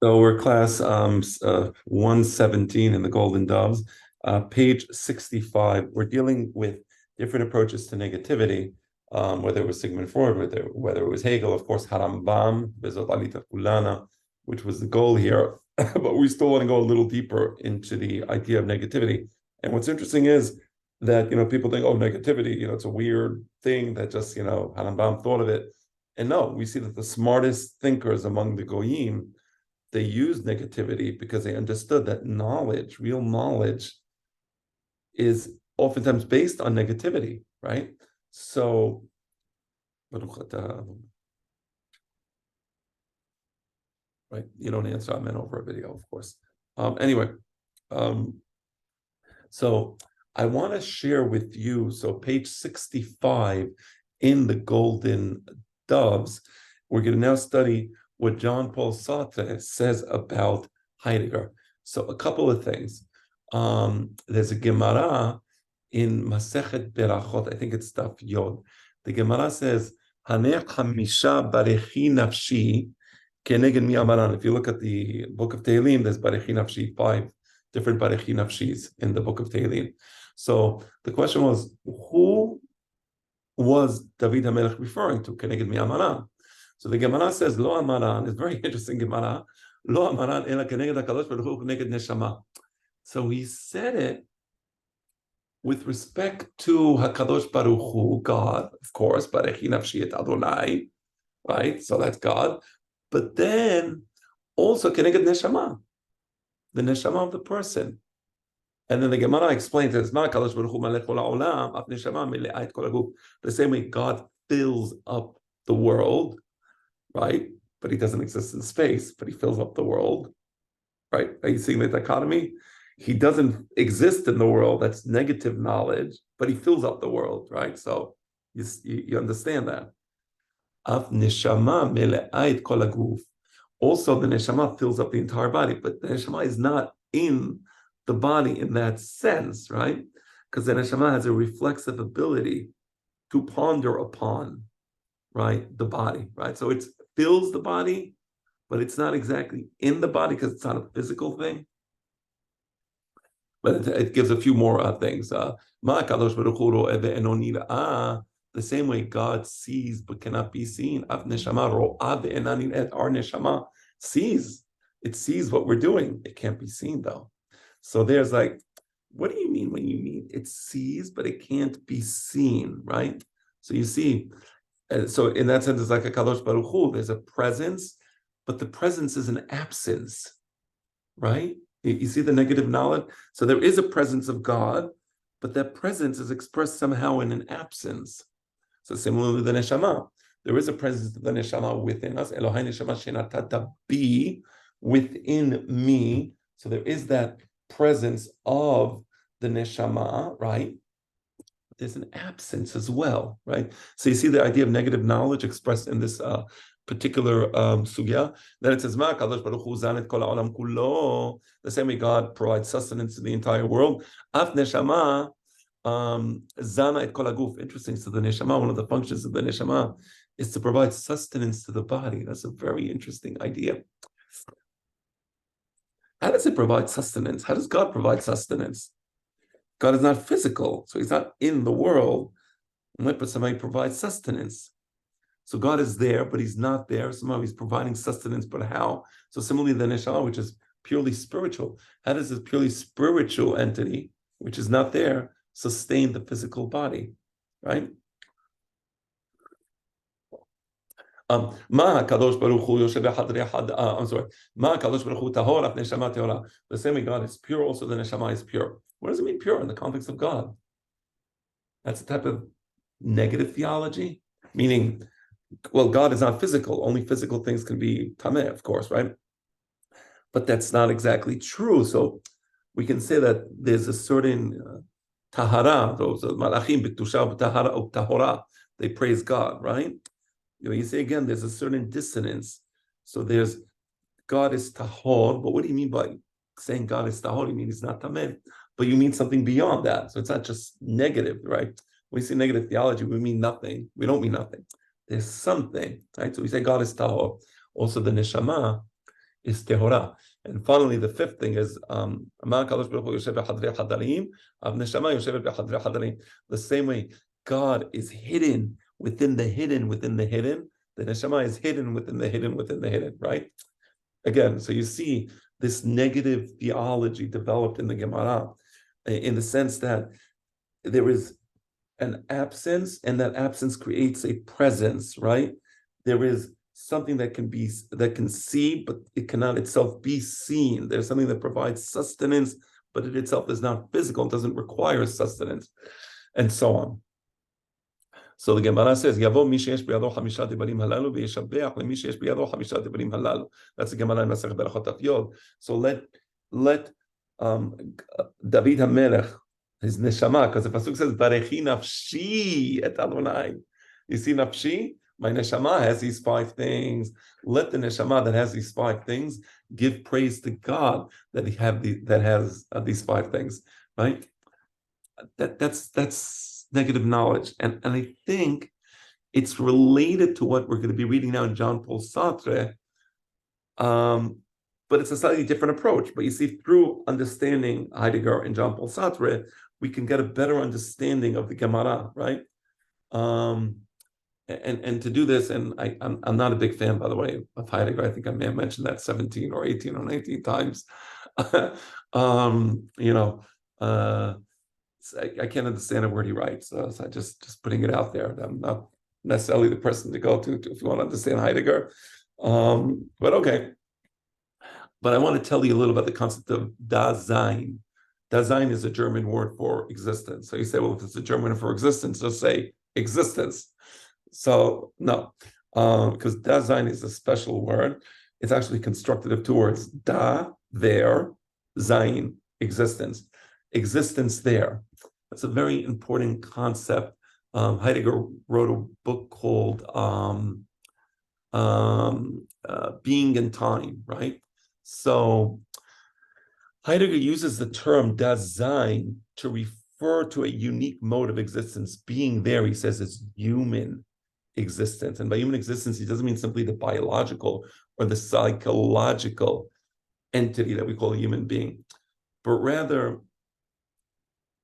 So we're class 117 in the Golden Doves, page 65. We're dealing with different approaches to negativity, whether it was Sigmund Freud, whether it was Hegel, of course, Harambam, Bezot Alita Kulana, which was the goal here. But we still want to go a little deeper into the idea of negativity. And what's interesting is that, people think, oh, negativity, it's a weird thing that just, Harambam thought of it. And no, we see that the smartest thinkers among the Goyim, they used negativity because they understood that knowledge, real knowledge, is oftentimes based on negativity, right? So, right, you don't answer, I meant over a video, of course. Anyway, so I want to share with you, so page 65 in the Golden Doves, we're going to now study what Jean Paul Satre says about Heidegger. So a couple of things. There's a Gemara in Masechet Berachot, I think it's Daf Yod. The Gemara says, Hanech Hamisha Bרכי Nafshi Keneged Mi Amaran. If you look at the book of Tehillim, there's Bרכי Nafshi, 5 different Bרכי Nafshis in the book of Tehillim. So the question was, who was David HaMelech referring to? Keneged Mi Amaran. So the Gemara says, Lo Amaran, it's very interesting Gemara, Lo Amaran ela keneged HaKadosh Baruch Hu keneged neshama. So he said it with respect to HaKadosh Baruch Hu, God, of course, Bרכי Nafshi et Adonai, right? So that's God. But then also keneged neshama, the neshama of the person. And then the Gemara explains that it's not HaKadosh Baruch Hu malech kol ha'olam, af neshama mele'a et kol haguf. The same way God fills up the world, right? But he doesn't exist in space, but he fills up the world, right? Are you seeing the dichotomy? He doesn't exist in the world. That's negative knowledge, but he fills up the world, right? So you understand that. Af neshama mele'ait kol haguf. Also, the neshama fills up the entire body, but the neshama is not in the body in that sense, right? Because the neshama has a reflexive ability to ponder upon, right, the body, right? So it fills the body, but it's not exactly in the body because it's not a physical thing. But it gives a few more things. The same way God sees but cannot be seen. Our neshama sees. It sees what we're doing. It can't be seen though. So there's like, what do you mean when you mean it sees but it can't be seen, right? So you see, so in that sense, it's like a Kadosh Baruch Hu. There's a presence, but the presence is an absence, right? You see the negative knowledge? So there is a presence of God, but that presence is expressed somehow in an absence. So similarly, the neshama. There is a presence of the neshama within us. Elohai neshama shenatata bi, within me. So there is that presence of the neshama, right? There's an absence as well, right? So you see the idea of negative knowledge expressed in this particular sugya. Then it says, Ma kadosh baruch hu zanet kol ha'olam kulo. The same way God provides sustenance to the entire world. Af neshama zana et kol haguf. Interesting. So the neshama, one of the functions of the neshama is to provide sustenance to the body. That's a very interesting idea. How does it provide sustenance? How does God provide sustenance? God is not physical, so he's not in the world, but somebody provides sustenance. So God is there, but he's not there. Somehow he's providing sustenance, but how? So similarly, the neshama, which is purely spiritual, how does this purely spiritual entity, which is not there, sustain the physical body, right? Ma kadosh baruch hu yoshev echad echad. I'm sorry. Ma kadosh baruch hu tahor af neshama tehora. The same way God is pure, also the neshama is pure. What does it mean pure in the context of God? That's a type of negative theology, meaning, well, God is not physical. Only physical things can be tameh, of course, right? But that's not exactly true. So we can say that there's a certain tahara, those malachim b'kedusha tahora, they praise God, right? You say again, there's a certain dissonance. So there's God is tahor, but what do you mean by saying God is tahor? You mean he's not tameh, but you mean something beyond that. So it's not just negative, right? When we say negative theology, we mean nothing. We don't mean nothing. There's something, right? So we say God is tahor. Also, the neshama is tehora. And finally, the fifth thing is the same way God is hidden within the hidden within the hidden. The neshama is hidden within the hidden within the hidden, right? Again, so you see this negative theology developed in the Gemara in the sense that there is an absence, and that absence creates a presence, right? There is something that can see, but it cannot itself be seen. There's something that provides sustenance, but it itself is not physical, it doesn't require sustenance, and so on. So the Gemara says, Yavo mi sheyesh biyado chamisha dibarim halalu v'yeshabeach lemi sheyesh biyado chamisha dibarim halalu. That's the Gemara in Masechet Berachot Daf Yod. So let David HaMelech, his neshama, because the pasuk says, Bרכי nafshי et Adonai. You see nafshi? My neshama has these 5 things. Let the neshama that has these 5 things give praise to God that has these 5 things, right? That's negative knowledge, and I think it's related to what we're going to be reading now in Jean Paul Satre, but it's a slightly different approach. But you see, through understanding Heidegger and Jean Paul Satre, we can get a better understanding of the Gemara, right? And to do this, and I'm not a big fan, by the way, of Heidegger. I think I may have mentioned that 17 or 18 or 19 times. I can't understand a word he writes, so I just putting it out there. I'm not necessarily the person to go to if you want to understand Heidegger, but okay. But I want to tell you a little about the concept of Dasein. Dasein is a German word for existence. So you say, well, if it's a German word for existence, just say existence. So no, because Dasein is a special word. It's actually constructed of 2 words: da, there, sein, existence. Existence there. That's a very important concept. Heidegger wrote a book called Being and Time, right? So Heidegger uses the term Dasein to refer to a unique mode of existence. Being there, he says, is human existence. And by human existence, he doesn't mean simply the biological or the psychological entity that we call a human being, but rather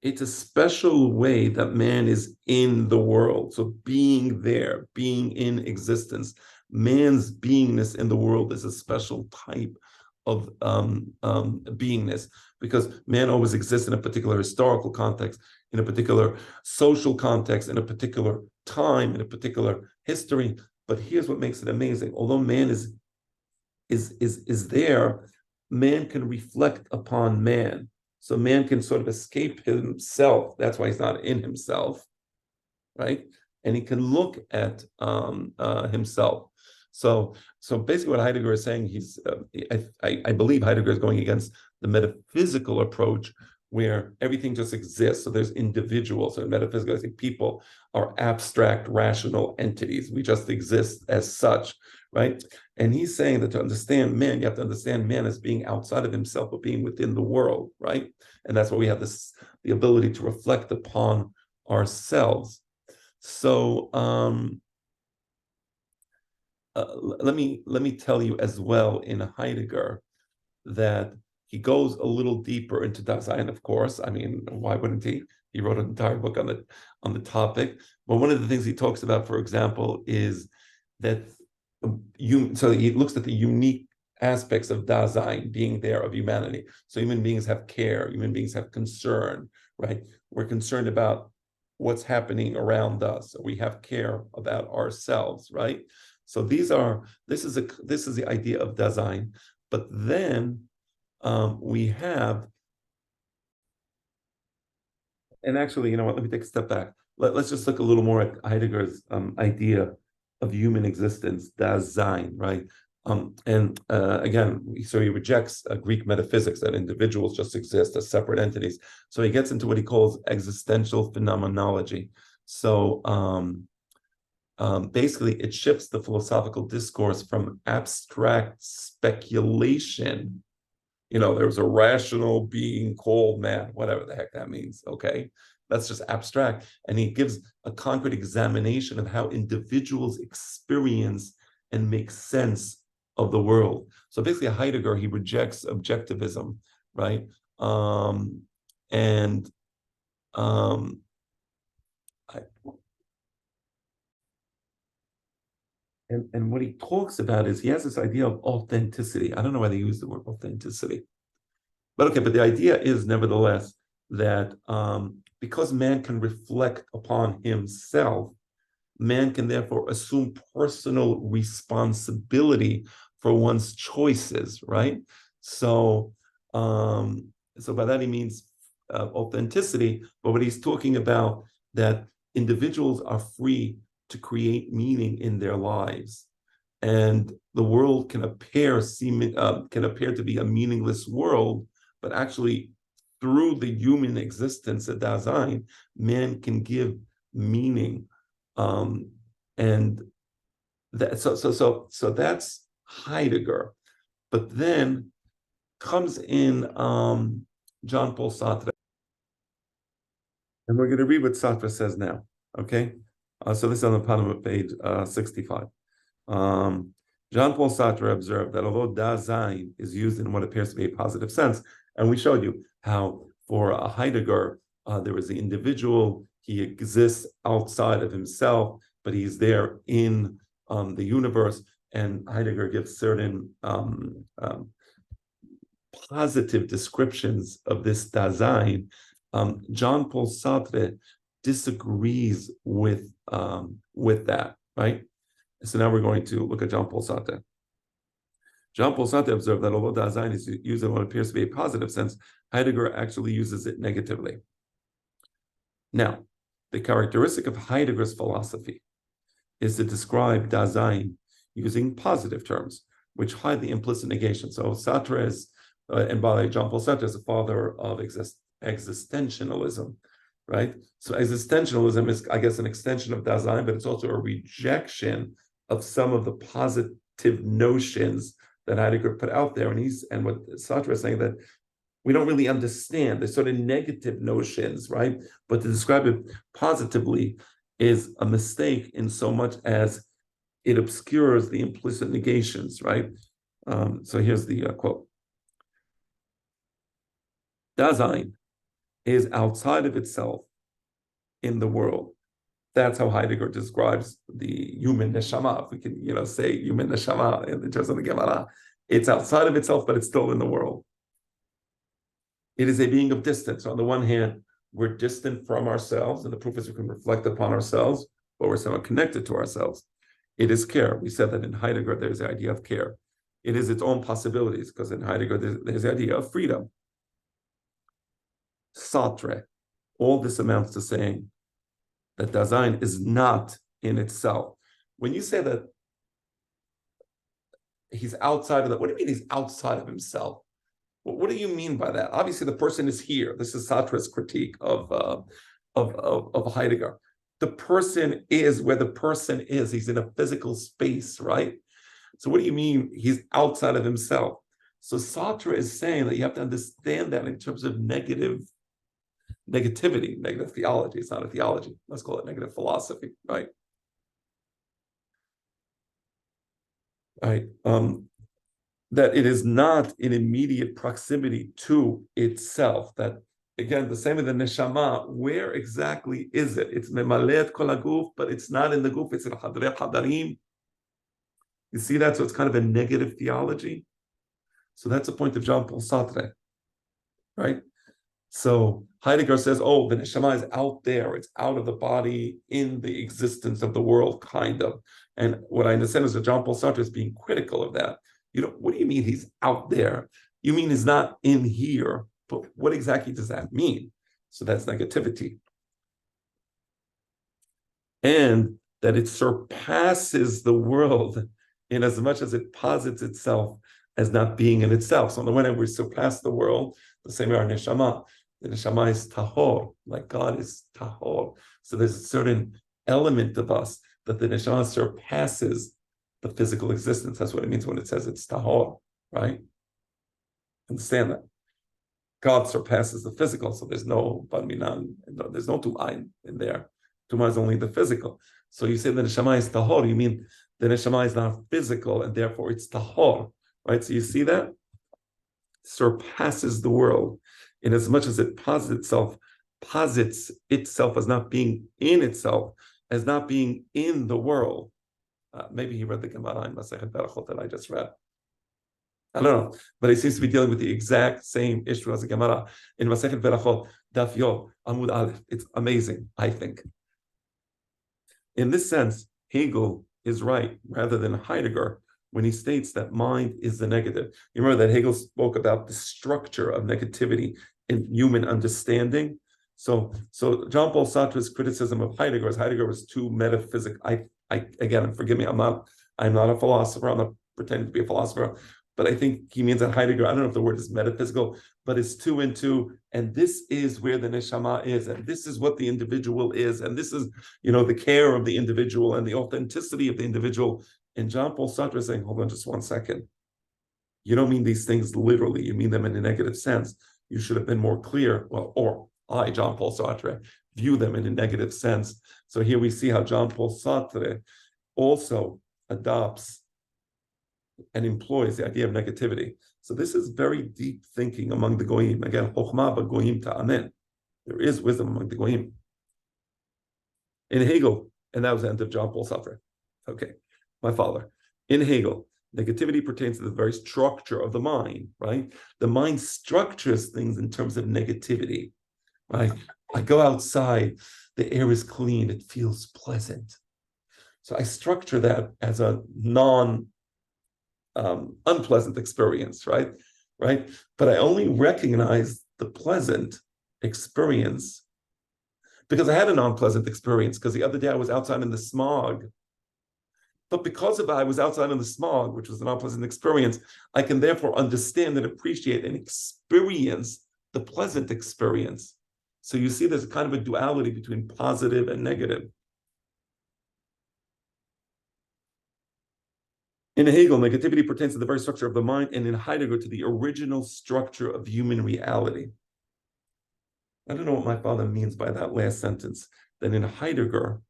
it's a special way that man is in the world. So being there, being in existence, man's beingness in the world is a special type of beingness, because man always exists in a particular historical context, in a particular social context, in a particular time, in a particular history. But here's what makes it amazing. Although man is there, man can reflect upon man. So man can sort of escape himself. That's why he's not in himself, right? And he can look at himself. So basically what Heidegger is saying, I believe Heidegger is going against the metaphysical approach where everything just exists. So there's individuals. So in metaphysical, I think people are abstract, rational entities. We just exist as such, right? And he's saying that to understand man, you have to understand man as being outside of himself, but being within the world, right? And that's why we have the ability to reflect upon ourselves. So let me tell you as well in Heidegger that he goes a little deeper into Dasein, of course. I mean, why wouldn't he? He wrote an entire book on the topic. But one of the things he talks about, for example, is that so he looks at the unique aspects of Dasein, being there, of humanity. So human beings have care, human beings have concern, right? We're concerned about what's happening around us. We have care about ourselves, right? So this is the idea of Dasein. But then we have, and actually, you know what, let me take a step back. Let's just look a little more at Heidegger's idea of human existence, Dasein, right? Again, so he rejects Greek metaphysics, that individuals just exist as separate entities. So he gets into what he calls existential phenomenology. So basically, it shifts the philosophical discourse from abstract speculation. You know, there's a rational being called man, whatever the heck that means, okay? That's just abstract. And he gives a concrete examination of how individuals experience and make sense of the world. So basically, Heidegger, he rejects objectivism, right? And what he talks about is he has this idea of authenticity. I don't know why they use the word authenticity, but okay. But the idea is nevertheless that because man can reflect upon himself, man can therefore assume personal responsibility for one's choices, right? So, so by that he means authenticity, but what he's talking about that individuals are free to create meaning in their lives, and the world can appear to be a meaningless world, but actually through the human existence at Dasein, man can give meaning. And that, so that's Heidegger. But then comes in Jean Paul Satre. And we're going to read what Satre says now, okay? So this is on the bottom of page 65. Jean Paul Satre observed that although Dasein is used in what appears to be a positive sense, and we showed you how for Heidegger, there is the individual, he exists outside of himself, but he's there in the universe, and Heidegger gives certain positive descriptions of this Dasein. Jean Paul Satre disagrees with that, right? So now we're going to look at Jean Paul Satre. Jean Paul Satre observed that although Dasein is used in what appears to be a positive sense, Heidegger actually uses it negatively. Now, the characteristic of Heidegger's philosophy is to describe Dasein using positive terms, which hide the implicit negation. So Satre is, and by the way, Jean Paul Satre is the father of existentialism, right? So existentialism is, I guess, an extension of Dasein, but it's also a rejection of some of the positive notions that Heidegger put out there. And what Satre is saying that we don't really understand. There's sort of negative notions, right? But to describe it positively is a mistake in so much as it obscures the implicit negations, right? So here's the quote. Dasein is outside of itself in the world. That's how Heidegger describes the human neshama. If we can, say human neshama in terms of the Gemara, it's outside of itself, but it's still in the world. It is a being of distance. On the one hand, we're distant from ourselves, and the proof is we can reflect upon ourselves, but we're somehow connected to ourselves. It is care. We said that in Heidegger, there's the idea of care. It is its own possibilities, because in Heidegger, there's the idea of freedom. Satre, all this amounts to saying that Dasein is not in itself. When you say that he's outside of that, what do you mean he's outside of himself? What do you mean by that? Obviously, the person is here. This is Satre's critique of Heidegger. The person is where the person is. He's in a physical space, right? So what do you mean he's outside of himself? So Satre is saying that you have to understand that in terms of negativity, negative theology. It's not a theology. Let's call it negative philosophy, right? All right. That it is not in immediate proximity to itself. That, again, the same with the neshama, where exactly is it? It's memalet kol haguf, but it's not in the guf, it's in hadrei hadarim. You see that? So it's kind of a negative theology. So that's the point of Jean Paul Satre, right? So Heidegger says, oh, the neshama is out there. It's out of the body in the existence of the world, kind of. And what I understand is that Jean Paul Satre is being critical of that. What do you mean he's out there? You mean he's not in here, but what exactly does that mean? So that's negativity. And that it surpasses the world in as much as it posits itself as not being in itself. So on the one hand, we surpass the world, the same way our neshama. The neshama is tahor, like God is tahor. So there's a certain element of us that the neshama surpasses the physical existence. That's what it means when it says it's tahor, right? Understand that. God surpasses the physical, so there's no barminan, there's no tum'ain in there. Tum'ain is only the physical. So you say the neshama is tahor, you mean the neshama is not physical, and therefore it's tahor, right? So you see that? Surpasses the world in as much as it posits itself as not being in itself, as not being in the world. Maybe he read the Gemara in Masechet Berachot that I just read. I don't know, but he seems to be dealing with the exact same issue as the Gemara in Masechet Berachot, Daf Yod, Amud Aleph. It's amazing, I think. In this sense, Hegel is right rather than Heidegger when he states that mind is the negative. You remember that Hegel spoke about the structure of negativity in human understanding. So Jean Paul Sartre's criticism of Heidegger is Heidegger was too metaphysical. Again, forgive me, I'm not a philosopher. I'm not pretending to be a philosopher, but I think he means that Heidegger, I don't know if the word is metaphysical, but it's two and two, and this is where the neshama is, and this is what the individual is, and this is, the care of the individual and the authenticity of the individual. And Jean Paul Satre is saying, hold on just 1 second. You don't mean these things literally, you mean them in a negative sense. You should have been more clear. Well, or I, Jean Paul Satre, view them in a negative sense. So here we see how Jean Paul Satre also adopts and employs the idea of negativity. So this is very deep thinking among the Goyim. Again, Chokhmah b'Goyim ta'amen. There is wisdom among the Goyim. In Hegel, and that was the end of Jean Paul Satre. Okay, my father. In Hegel, negativity pertains to the very structure of the mind, right? The mind structures things in terms of negativity, right? I go outside, the air is clean, it feels pleasant. So I structure that as a unpleasant experience, right? But I only recognize the pleasant experience because I had a non-pleasant experience, because the other day I was outside in the smog. But because I was outside in the smog, which was an unpleasant experience, I can therefore understand and appreciate and experience the pleasant experience. So you see there's kind of a duality between positive and negative. In Hegel, negativity pertains to the very structure of the mind, and in Heidegger to the original structure of human reality. I don't know what my father means by that last sentence. That in Heidegger,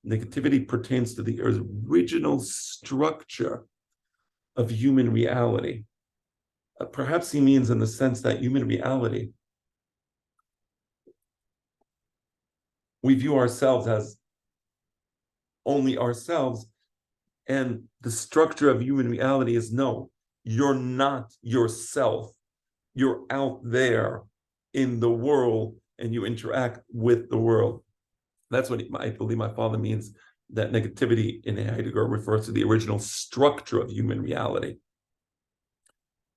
negativity pertains to the original structure of human reality. Perhaps he means in the sense that human reality, we view ourselves as only ourselves, and the structure of human reality is no, you're not yourself. You're out there in the world and you interact with the world. That's what I believe my father means, that negativity in Heidegger refers to the original structure of human reality.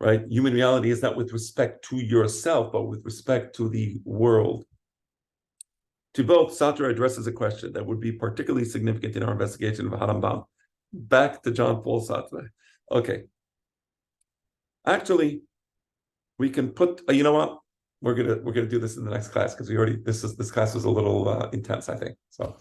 Right? Human reality is not with respect to yourself, but with respect to the world. To both, Satre addresses a question that would be particularly significant in our investigation of Harambam. Back to Jean Paul Satre. Okay. Actually, we can put, you know what? We're gonna do this in the next class, because this class was a little intense, I think. So